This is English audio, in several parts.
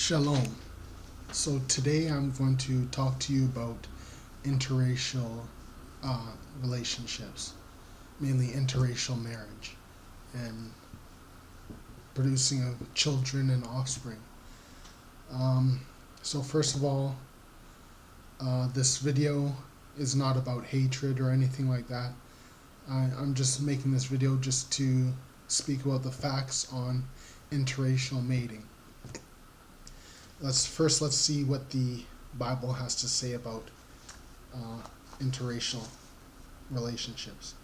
Shalom. So today I'm going to talk to you about interracial relationships, mainly interracial marriage, and producing of children and offspring. So first of all, this video is not about hatred or anything like that. I'm just making this video just to speak about the facts on interracial mating. Let's see what the Bible has to say about interracial relationships.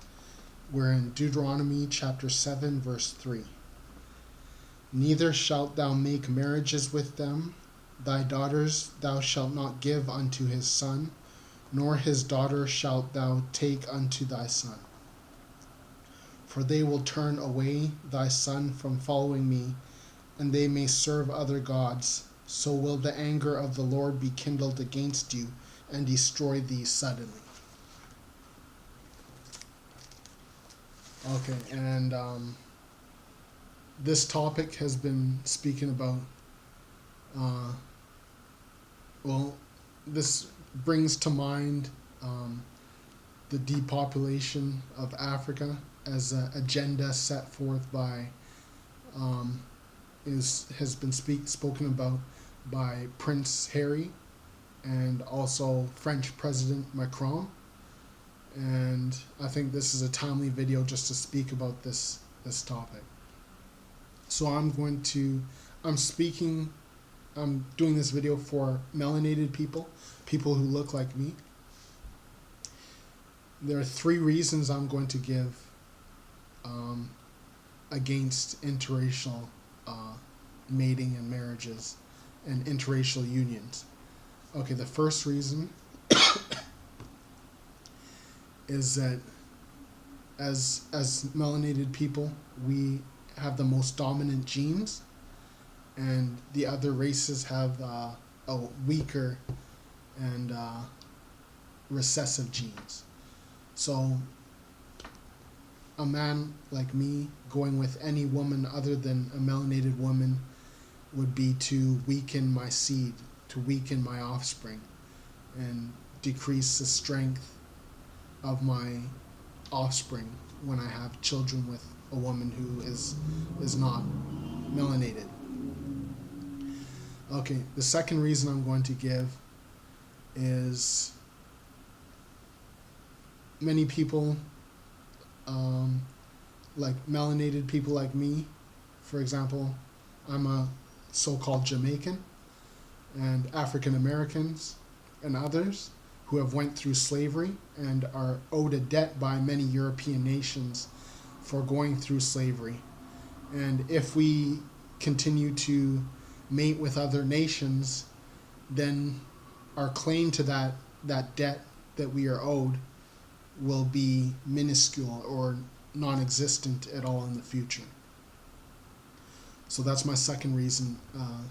We're in Deuteronomy chapter 7 verse 3. Neither shalt thou make marriages with them. Thy daughters thou shalt not give unto his son, nor his daughter shalt thou take unto thy son. For they will turn away thy son from following me, and they may serve other gods. So will the anger of the Lord be kindled against you, and destroy thee suddenly. Okay, and this topic has been speaking about, this brings to mind the depopulation of Africa as an agenda set forth by, has been spoken about by Prince Harry and also French President Macron, and I think this is a timely video just to speak about this topic. So I'm doing this video for melanated people who look like me. There are 3 reasons I'm going to give against interracial mating and marriages and interracial unions. Okay, the first reason is that as melanated people, we have the most dominant genes, and the other races have a weaker and recessive genes. So a man like me going with any woman other than a melanated woman would be to weaken my seed, to weaken my offspring, and decrease the strength of my offspring when I have children with a woman who is not melanated. Okay, the second reason I'm going to give is many people, like melanated people like me, for example, I'm a so-called Jamaican, and African Americans and others who have went through slavery and are owed a debt by many European nations for going through slavery. And if we continue to mate with other nations, then our claim to that debt that we are owed will be minuscule or non-existent at all in the future. So that's my second reason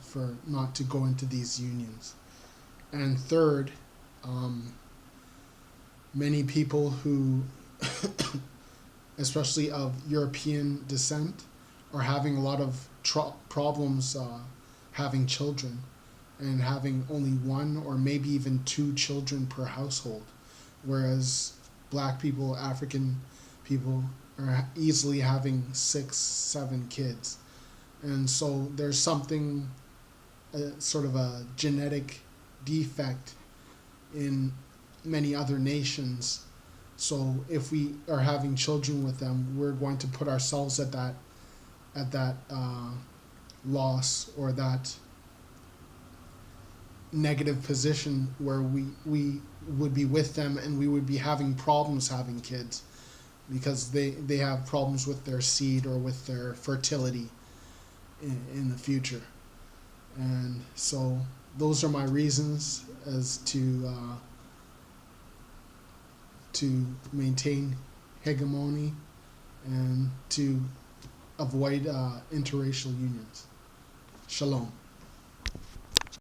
for not to go into these unions. And third, many people who, especially of European descent, are having a lot of problems having children, and having only 1 or maybe even 2 children per household, whereas black people, African people are easily having 6-7 kids. And so there's something, sort of a genetic defect in many other nations. So if we are having children with them, we're going to put ourselves at that loss, or that negative position where we would be with them and we would be having problems having kids because they have problems with their seed or with their fertility in the future. And so those are my reasons as to maintain hegemony and to avoid interracial unions. Shalom.